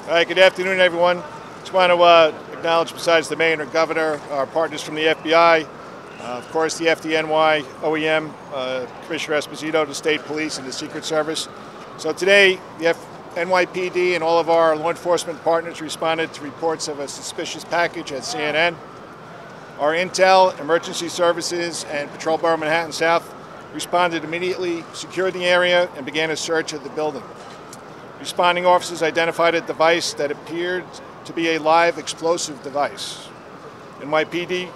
All right, good afternoon, everyone. Just want to acknowledge, besides the mayor and governor, our partners from the FBI, of course, the FDNY, OEM, Commissioner Esposito, the State Police, and the Secret Service. So today, the NYPD and all of our law enforcement partners responded to reports of a suspicious package at CNN. Our Intel, Emergency Services, and Patrol Borough Manhattan South responded immediately, secured the area, and began a search of the building. Responding officers identified a device that appeared to be a live explosive device. NYPD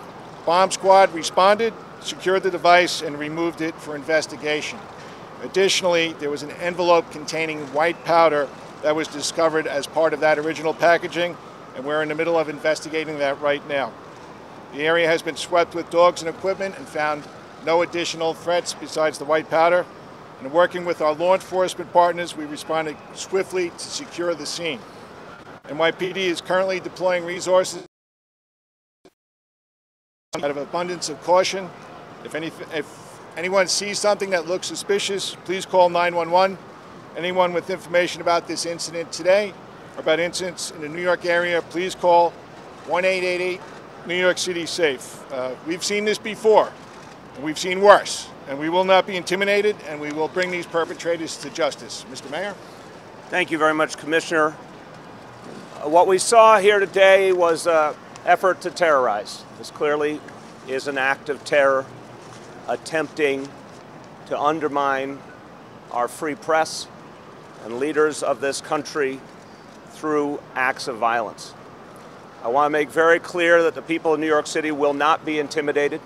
bomb squad responded, secured the device, and removed it for investigation. Additionally, there was an envelope containing white powder that was discovered as part of that original packaging, and we're in the middle of investigating that right now. The area has been swept with dogs and equipment and found no additional threats besides the white powder. And working with our law enforcement partners, we responded swiftly to secure the scene. NYPD is currently deploying resources out of abundance of caution. If anyone sees something that looks suspicious, please call 911. Anyone with information about this incident today or about incidents in the New York area, please call 1-888 New York City Safe. We've seen this before, and we've seen worse. And we will not be intimidated, and we will bring these perpetrators to justice. Mr. Mayor? Thank you very much, Commissioner. What we saw here today was an effort to terrorize. This clearly is an act of terror attempting to undermine our free press and leaders of this country through acts of violence. I want to make very clear that the people of New York City will not be intimidated,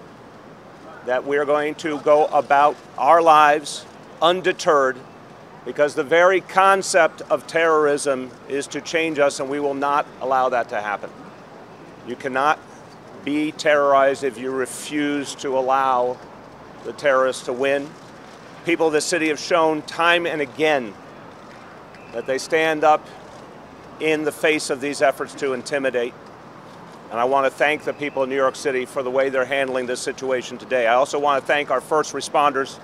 that we're going to go about our lives undeterred, because the very concept of terrorism is to change us, and we will not allow that to happen. You cannot be terrorized if you refuse to allow the terrorists to win. People of the city have shown time and again that they stand up in the face of these efforts to intimidate. And I want to thank the people of New York City for the way they're handling this situation today. I also want to thank our first responders.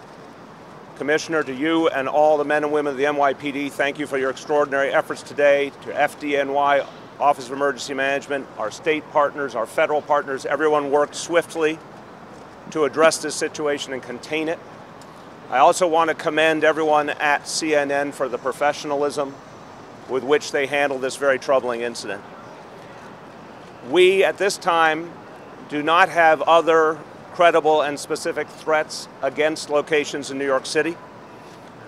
Commissioner, to you and all the men and women of the NYPD, thank you for your extraordinary efforts today. To FDNY, Office of Emergency Management, our state partners, our federal partners, everyone worked swiftly to address this situation and contain it. I also want to commend everyone at CNN for the professionalism with which they handled this very troubling incident. We, at this time, do not have other credible and specific threats against locations in New York City.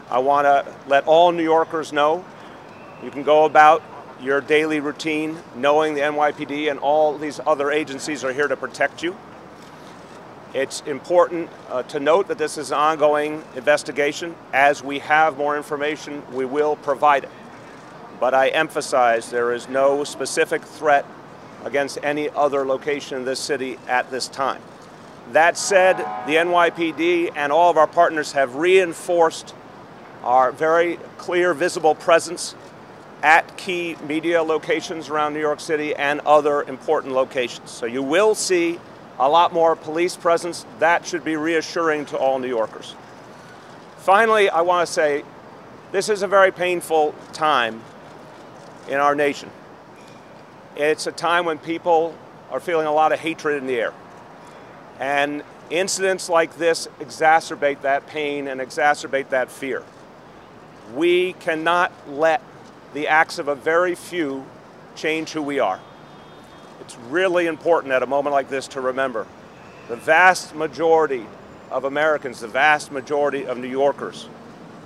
I want to let all New Yorkers know you can go about your daily routine knowing the NYPD and all these other agencies are here to protect you. It's important to note that this is an ongoing investigation. As we have more information, we will provide it. But I emphasize there is no specific threat against any other location in this city at this time. That said, the NYPD and all of our partners have reinforced our very clear, visible presence at key media locations around New York City and other important locations. So you will see a lot more police presence. That should be reassuring to all New Yorkers. Finally, I want to say this is a very painful time in our nation. It's a time when people are feeling a lot of hatred in the air. And incidents like this exacerbate that pain and exacerbate that fear. We cannot let the acts of a very few change who we are. It's really important at a moment like this to remember the vast majority of Americans, the vast majority of New Yorkers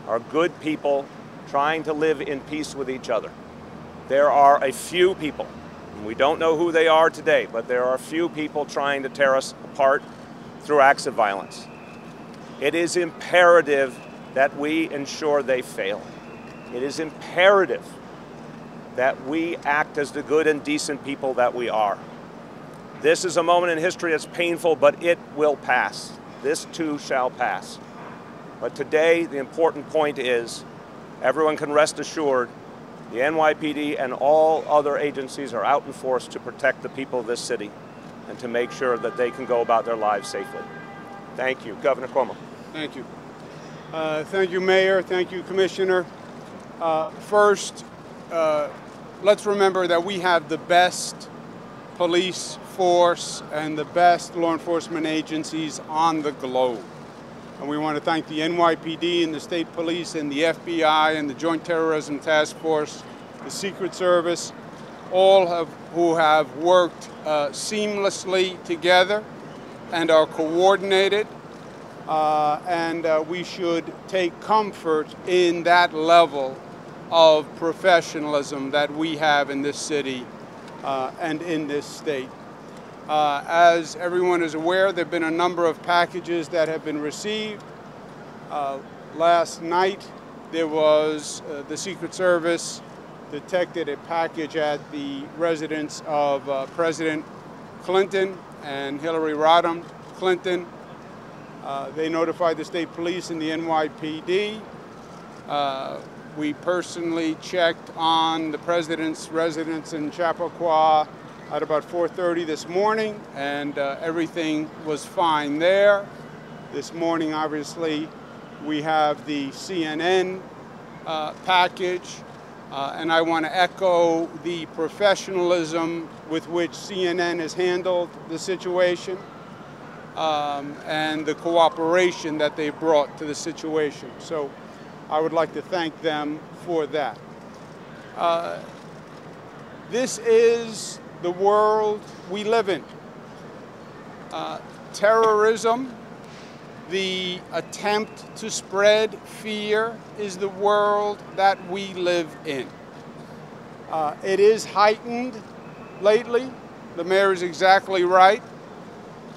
are good people trying to live in peace with each other. There are a few people, we don't know who they are today, but there are a few people trying to tear us apart through acts of violence. It is imperative that we ensure they fail. It is imperative that we act as the good and decent people that we are. This is a moment in history that's painful, but it will pass. This too shall pass. But today, the important point is, everyone can rest assured the NYPD and all other agencies are out in force to protect the people of this city and to make sure that they can go about their lives safely. Thank you. Governor Cuomo. Thank you. Thank you, Mayor. Thank you, Commissioner. First, let's remember that we have the best police force and the best law enforcement agencies on the globe. And we want to thank the NYPD and the state police and the FBI and the Joint Terrorism Task Force, the Secret Service, all who have worked seamlessly together and are coordinated. We should take comfort in that level of professionalism that we have in this city and in this state. As everyone is aware, there have been a number of packages that have been received. Last night, there was the Secret Service detected a package at the residence of President Clinton and Hillary Rodham Clinton. They notified the state police and the NYPD. We personally checked on the president's residence in Chappaqua at about 4:30 this morning, and everything was fine there. This morning, obviously, we have the CNN package, and I want to echo the professionalism with which CNN has handled the situation and the cooperation that they brought to the situation. So I would like to thank them for that. This is the world we live in. Terrorism, the attempt to spread fear, is the world that we live in. It is heightened lately. The mayor is exactly right.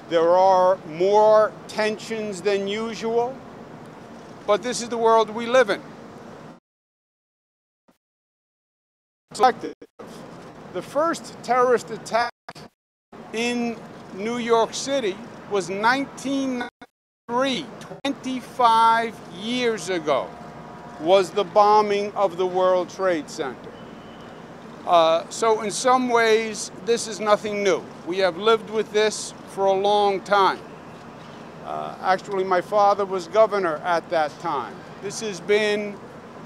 There are more tensions than usual, but this is the world we live in. The first terrorist attack in New York City was 1993, 25 years ago, was the bombing of the World Trade Center. So in some ways, this is nothing new. We have lived with this for a long time. Actually, my father was governor at that time. This has been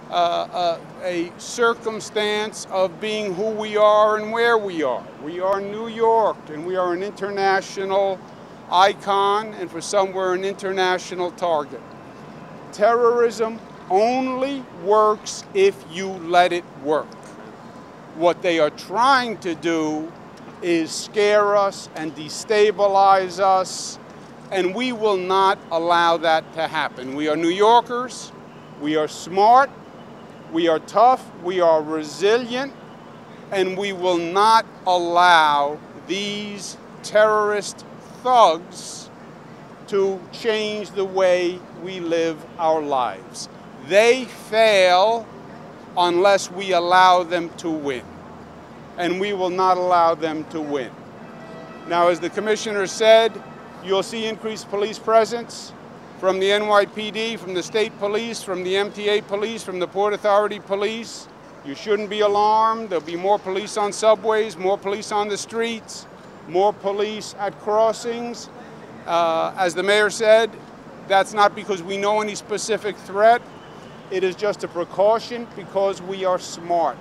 a circumstance of being who we are and where we are. We are New York, and we are an international icon, and for some, we're an international target. Terrorism only works if you let it work. What they are trying to do is scare us and destabilize us, and we will not allow that to happen. We are New Yorkers. We are smart. We are tough. We are resilient. And we will not allow these terrorist thugs to change the way we live our lives. They fail unless we allow them to win. And we will not allow them to win. Now, as the commissioner said, you'll see increased police presence from the NYPD, from the state police, from the MTA police, from the Port Authority police. You shouldn't be alarmed. There'll be more police on subways, more police on the streets, more police at crossings. As the mayor said, that's not because we know any specific threat. It is just a precaution because we are smart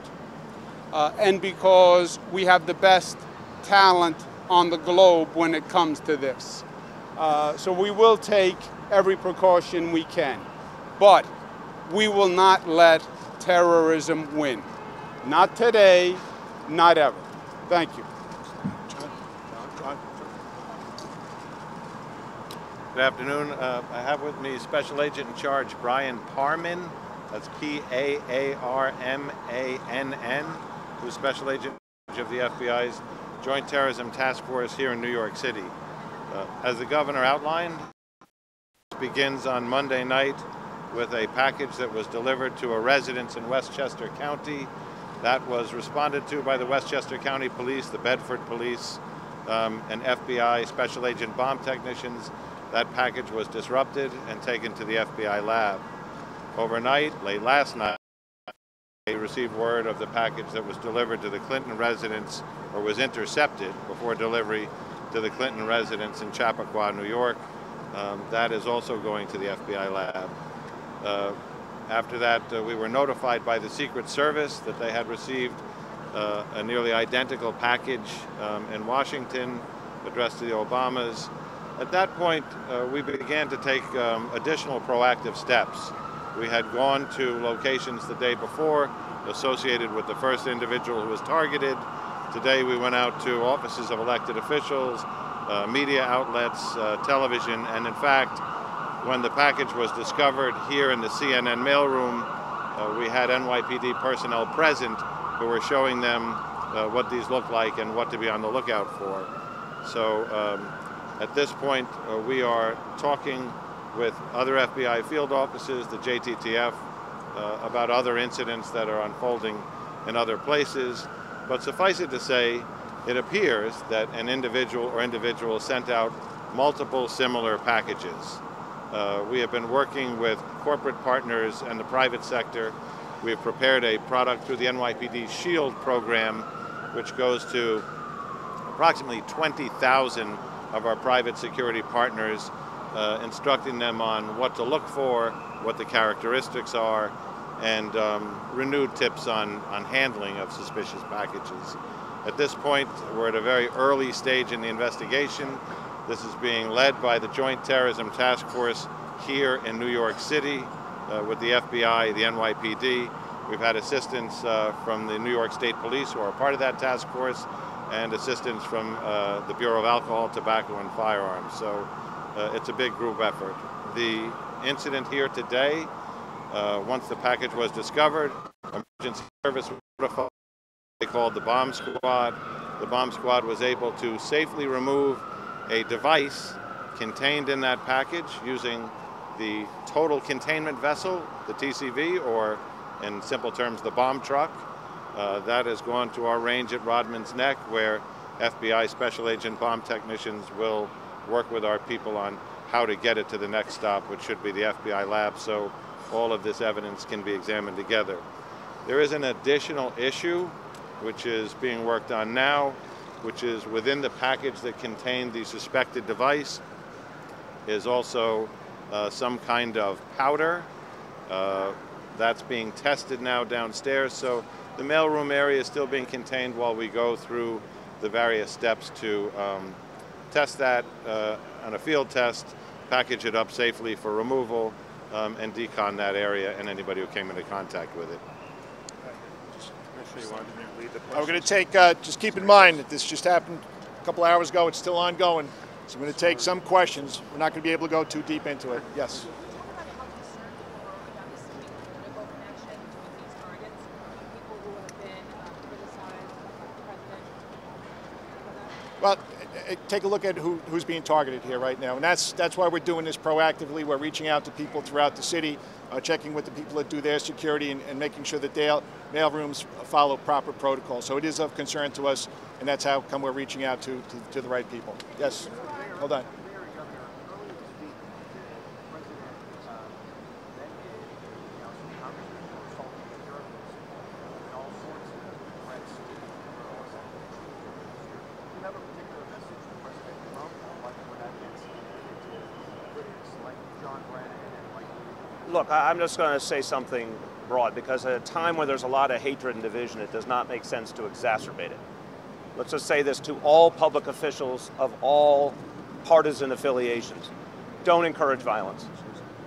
and because we have the best talent on the globe when it comes to this. So we will take every precaution we can, but we will not let terrorism win. Not today, not ever. Thank you. Good afternoon. I have with me Special Agent in Charge Brian Parman. That's P-A-A-R-M-A-N-N, who's Special Agent of the FBI's Joint Terrorism Task Force here in New York City. As the governor outlined, it begins on Monday night with a package that was delivered to a residence in Westchester County. That was responded to by the Westchester County Police, the Bedford Police, and FBI Special Agent bomb technicians. That package was disrupted and taken to the FBI lab. Overnight, late last night, they received word of the package that was delivered to the Clinton residence, or was intercepted before delivery to the Clinton residence in Chappaqua, New York. That is also going to the FBI lab. After that, we were notified by the Secret Service that they had received a nearly identical package in Washington addressed to the Obamas. At that point, we began to take additional proactive steps. We had gone to locations the day before associated with the first individual who was targeted. Today we went out to offices of elected officials, media outlets, television, and in fact, when the package was discovered here in the CNN mailroom, we had NYPD personnel present who were showing them what these look like and what to be on the lookout for. So at this point, we are talking with other FBI field offices, the JTTF, about other incidents that are unfolding in other places. But suffice it to say, it appears that an individual or individuals sent out multiple similar packages. We have been working with corporate partners and the private sector. We have prepared a product through the NYPD SHIELD program, which goes to approximately 20,000 of our private security partners, instructing them on what to look for, what the characteristics are, and renewed tips on handling of suspicious packages. At this point, we're at a very early stage in the investigation. This is being led by the Joint Terrorism Task Force here in New York City with the FBI, the NYPD. We've had assistance from the New York State Police, who are part of that task force, and assistance from the Bureau of Alcohol, Tobacco, and Firearms. So it's a big group effort. The incident here today, once the package was discovered, emergency service was notified. They called the bomb squad. The bomb squad was able to safely remove a device contained in that package using the total containment vessel, the TCV, or in simple terms, the bomb truck. That has gone to our range at Rodman's Neck, where FBI Special Agent bomb technicians will work with our people on how to get it to the next stop, which should be the FBI lab, so all of this evidence can be examined together. There is an additional issue which is being worked on now, which is within the package that contained the suspected device is also some kind of powder. That's being tested now downstairs, so the mailroom area is still being contained while we go through the various steps to test that on a field test, package it up safely for removal, and decon that area and anybody who came into contact with it. We're going to take, just keep in mind that this just happened a couple hours ago. It's still ongoing. So we're going to take some questions. We're not going to be able to go too deep into it. Yes? Well, take a look at who's being targeted here right now. And that's why we're doing this proactively. We're reaching out to people throughout the city, checking with the people that do their security and making sure that mailrooms follow proper protocol. So it is of concern to us, and that's how come we're reaching out to the right people. Yes, hold on. Look, I'm just going to say something broad, because at a time where there's a lot of hatred and division, it does not make sense to exacerbate it. Let's just say this to all public officials of all partisan affiliations. Don't encourage violence.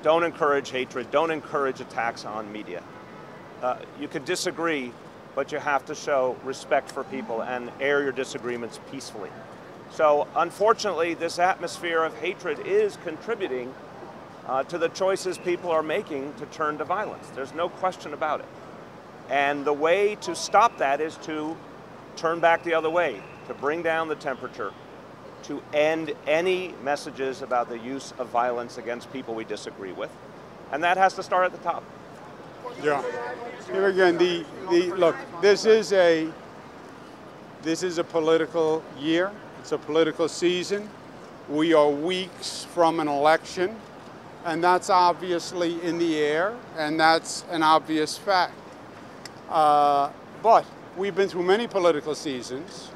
Don't encourage hatred. Don't encourage attacks on media. You could disagree, but you have to show respect for people and air your disagreements peacefully. So unfortunately, this atmosphere of hatred is contributing to the choices people are making to turn to violence. There's no question about it. And the way to stop that is to turn back the other way, to bring down the temperature, to end any messages about the use of violence against people we disagree with. And that has to start at the top. Yeah. Here again, look, this is a political year. It's a political season. We are weeks from an election. And that's obviously in the air, and that's an obvious fact. But we've been through many political seasons,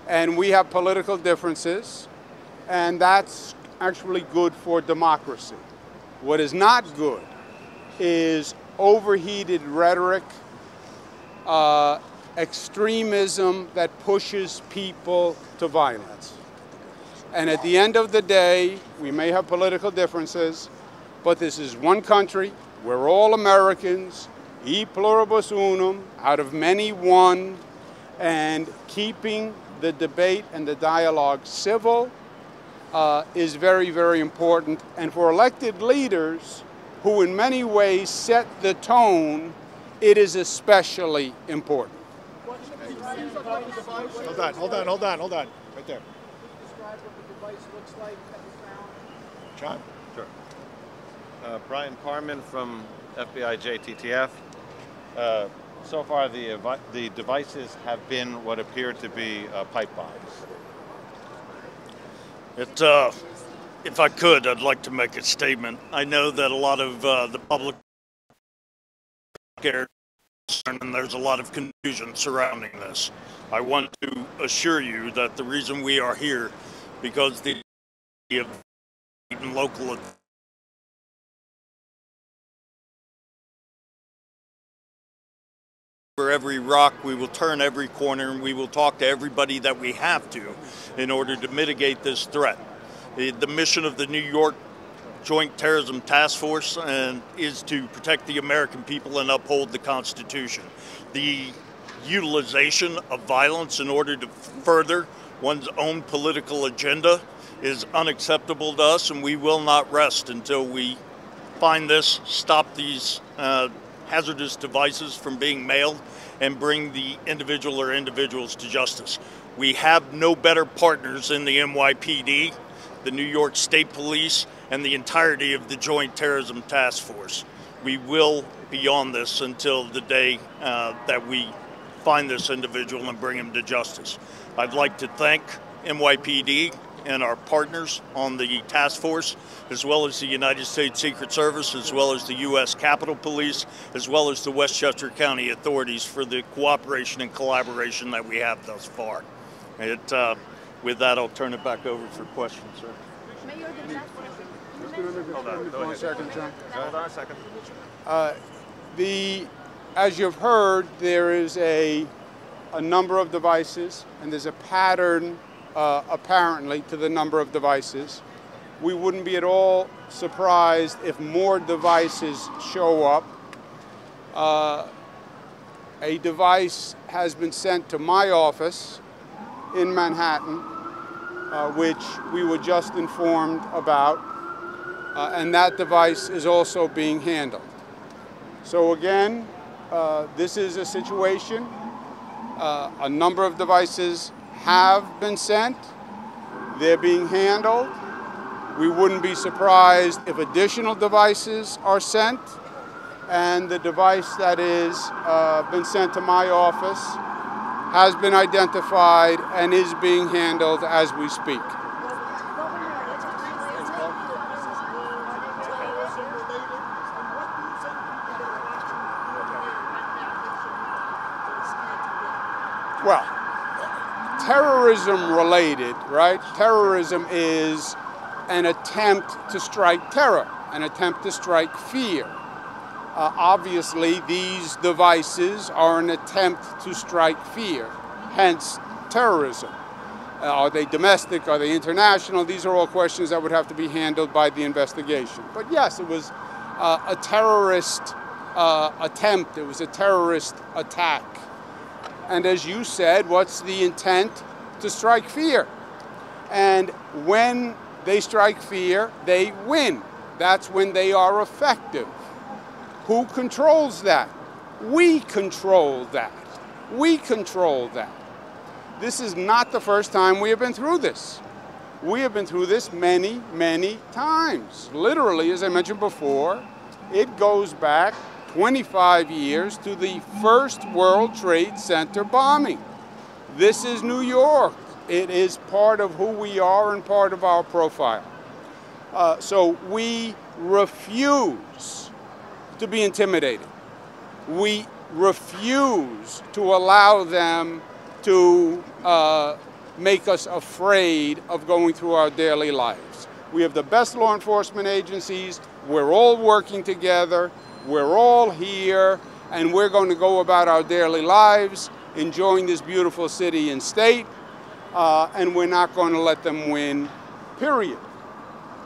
and we have political differences, and that's actually good for democracy. What is not good is overheated rhetoric extremism that pushes people to violence. And at the end of the day, we may have political differences, but this is one country. We're all Americans, e pluribus unum, out of many one, and keeping the debate and the dialogue civil is very, very important. And for elected leaders who in many ways set the tone, it is especially important. Hold on. Right there. Describe what the device looks like that was found. John? Sure. Brian Parman from FBI JTTF. So far, the devices have been what appear to be pipe bombs. If I could, I'd like to make a statement. I know that a lot of the public scared, and there's a lot of confusion surrounding this. I want to assure you that the reason we are here, because the local for every rock, we will turn every corner, and we will talk to everybody that we have to in order to mitigate this threat. The mission of the New York Joint Terrorism Task Force is to protect the American people and uphold the Constitution. The utilization of violence in order to further one's own political agenda is unacceptable to us, and we will not rest until we find this, stop these hazardous devices from being mailed, and bring the individual or individuals to justice. We have no better partners in the NYPD, the New York State Police, and the entirety of the Joint Terrorism Task Force. We will be on this until the day that we find this individual and bring him to justice. I'd like to thank NYPD and our partners on the task force, as well as the United States Secret Service, as well as the U.S. Capitol Police, as well as the Westchester County authorities for the cooperation and collaboration that we have thus far. With that, I'll turn it back over for questions, sir. Hold on a second, John. Hold on a second. As you've heard, there is a number of devices, and there's a pattern apparently to the number of devices. We wouldn't be at all surprised if more devices show up. A device has been sent to my office in Manhattan, which we were just informed about, and that device is also being handled. So again, this is a situation. A number of devices have been sent. They're being handled. We wouldn't be surprised if additional devices are sent, and the device that is been sent to my office has been identified and is being handled as we speak. Well, terrorism related, right? Terrorism is an attempt to strike terror, an attempt to strike fear. Obviously, these devices are an attempt to strike fear, hence terrorism. Are they domestic? Are they international? These are all questions that would have to be handled by the investigation. But yes, it was a terrorist attempt. It was a terrorist attack. And as you said, what's the intent? To strike fear. And when they strike fear, they win. That's when they are effective. Who controls that? We control that. We control that. This is not the first time we have been through this. We have been through this many, many times. Literally, as I mentioned before, it goes back 25 years to the first World Trade Center bombing. This is New York. It is part of who we are and part of our profile. So we refuse to be intimidated. We refuse to allow them to make us afraid of going through our daily lives. We have the best law enforcement agencies. We're all working together. We're all here, and we're going to go about our daily lives enjoying this beautiful city and state, and we're not going to let them win, period.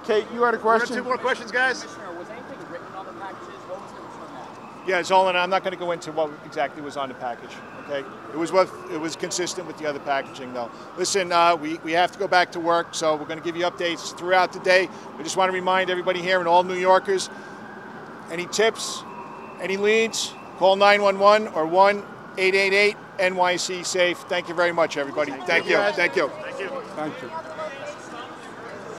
Kate, you had a question? Two more questions, guys. Commissioner, was anything written on the packages? What was confirmed that? Yeah, Zolan, I'm not going to go into what exactly was on the package. Okay, it was consistent with the other packaging, though. Listen, we have to go back to work, so we're going to give you updates throughout the day. We just want to remind everybody here and all New Yorkers, any tips, any leads, call 911 or 1-888-NYC-SAFE. Thank you very much, everybody. Thank you. Thank you. Thank you.